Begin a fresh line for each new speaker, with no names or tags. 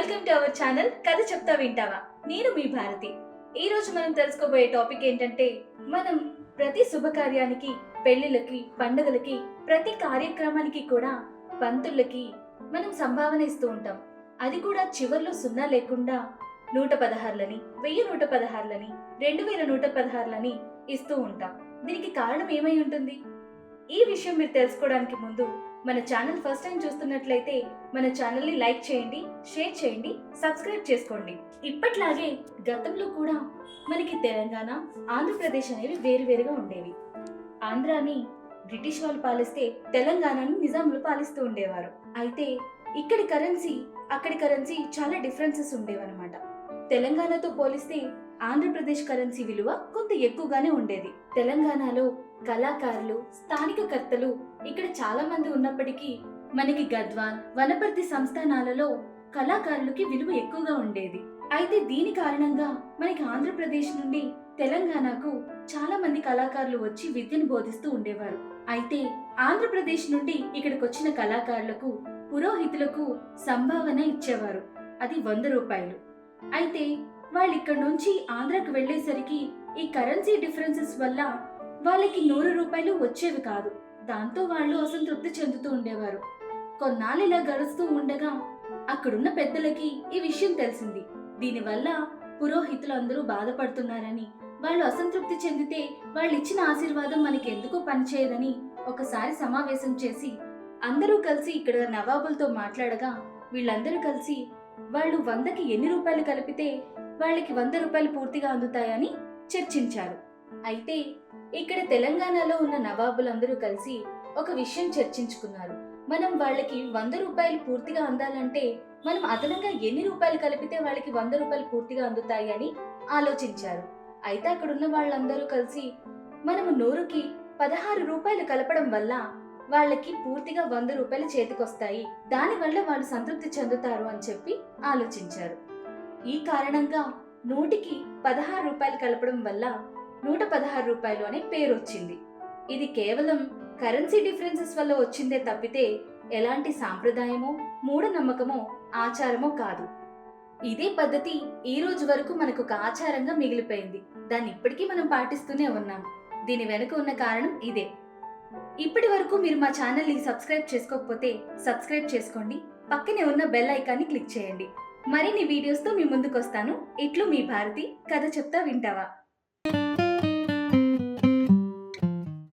Welcome to our channel కథ చెప్తా వింటావా. నేను మీ భారతి. ఈ రోజు మనం తెలుసుకోబోయే టాపిక్ ఏంటంటే, మనం ప్రతి శుభకార్యానికి, పెళ్లిళ్ళకి, పండుగలకి, ప్రతి కార్యక్రమానికి కూడా పంతులకి మనం సంభావన ఇస్తూ ఉంటాం. అది కూడా చివర్లో సున్నా లేకుండా 116లని, 1116లని, 2116లని ఇస్తూ ఉంటాం. దీనికి కారణం ఏమై ఉంటుంది? ఈ విషయం మీరు తెలుసుకోవడానికి ముందు మన ఛానల్ ఫస్ట్ టైం చూస్తున్నట్లయితే మన ఛానల్ని లైక్ చేయండి, షేర్ చేయండి, సబ్స్క్రైబ్ చేసుకోండి. ఇప్పట్లాగే గతంలో కూడా మనకి తెలంగాణ, ఆంధ్రప్రదేశ్ అనేవి వేరువేరుగా ఉండేవి. ఆంధ్రాని బ్రిటిష్ వాళ్ళు పాలిస్తే తెలంగాణని నిజాములు పాలిస్తూ ఉండేవారు. అయితే ఇక్కడి కరెన్సీ, అక్కడి కరెన్సీ చాలా డిఫరెన్సెస్ ఉండేవన్నమాట. తెలంగాణతో పోలిస్తే ఆంధ్రప్రదేశ్ కరెన్సీ విలువ కొంత ఎక్కువగానే ఉండేది. తెలంగాణలో కళాకారులు, స్థానిక కర్తలు ఇక్కడ చాలా మంది ఉన్నప్పటికీ మనకి గద్వాల్, వనపర్తి సంస్థానాలలో కళాకారులకి విలువ ఎక్కువగా ఉండేది. అయితే దీని కారణంగా మనకి ఆంధ్రప్రదేశ్ నుండి తెలంగాణకు చాలా మంది కళాకారులు వచ్చి విద్యను బోధిస్తూ ఉండేవారు. అయితే ఆంధ్రప్రదేశ్ నుండి ఇక్కడికి వచ్చిన కళాకారులకు, పురోహితులకు సంభావన ఇచ్చేవారు. అది 100 రూపాయలు. అయితే వాళ్ళు ఇక్కడ నుంచి ఆంధ్రాకు వెళ్లేసరికి ఈ కరెన్సీ డిఫరెన్సెస్ వల్ల వాళ్ళకి 100 రూపాయలు వచ్చేవి కాదు. దాంతో వాళ్ళు అసంతృప్తి చెందుతూ ఉండేవారు. కొన్నాళ్ళు ఇలా గడుస్తూ ఉండగా అక్కడున్న పెద్దలకి ఈ విషయం తెలిసింది. దీనివల్ల పురోహితులు అందరూ బాధపడుతున్నారని, వాళ్ళు అసంతృప్తి చెందితే వాళ్ళు ఇచ్చిన ఆశీర్వాదం మనకి ఎందుకు పనిచేయదని ఒకసారి సమావేశం చేసి అందరూ కలిసి ఇక్కడ నవాబులతో మాట్లాడగా, వీళ్ళందరూ కలిసి వాళ్ళు 100కి ఎన్ని రూపాయలు కలిపితే వాళ్ళకి 100 రూపాయలు పూర్తిగా అందుతాయని చర్చించారు. అయితే ఇక్కడ తెలంగాణలో ఉన్న నవాబులందరూ కలిసి ఒక విషయం చర్చించుకున్నారు. మనం వాళ్ళకి 100 రూపాయలు పూర్తిగా అందాలంటే మనం అదనంగా ఎన్ని రూపాయలు కలిపితే వాళ్ళకి 100 రూపాయలు పూర్తిగా అందుతాయి అని ఆలోచించారు. అయితే అక్కడున్న వాళ్ళందరూ కలిసి మనము 100కి 16 రూపాయలు కలపడం వల్ల వాళ్ళకి పూర్తిగా 100 రూపాయలు చేతికొస్తాయి, దానివల్ల వాళ్ళు సంతృప్తి చెందుతారు అని చెప్పి ఆలోచించారు. ఈ కారణంగా 100కి 16 రూపాయలు కలపడం వల్ల 116 రూపాయలు అనే పేరు వచ్చింది. ఇది కేవలం కరెన్సీ డిఫరెన్సెస్ వల్ల వచ్చిందే తప్పితే ఎలాంటి సాంప్రదాయమో, మూఢనమ్మకమో, ఆచారమో కాదు. ఇదే పద్ధతి ఈ రోజు వరకు మనకు ఒక ఆచారంగా మిగిలిపోయింది. దాన్ని ఇప్పటికీ మనం పాటిస్తూనే ఉన్నాం. దీని వెనుక ఉన్న కారణం ఇదే. ఇప్పటి వరకు మీరు మా ఛానల్ని సబ్స్క్రైబ్ చేసుకోకపోతే సబ్స్క్రైబ్ చేసుకోండి. పక్కనే ఉన్న బెల్ ఐకాన్ని క్లిక్ చేయండి. మరిన్ని వీడియోస్తో మీ ముందుకు వస్తాను. ఇట్లు మీ భారతి. కథ చెప్తా వింటావా.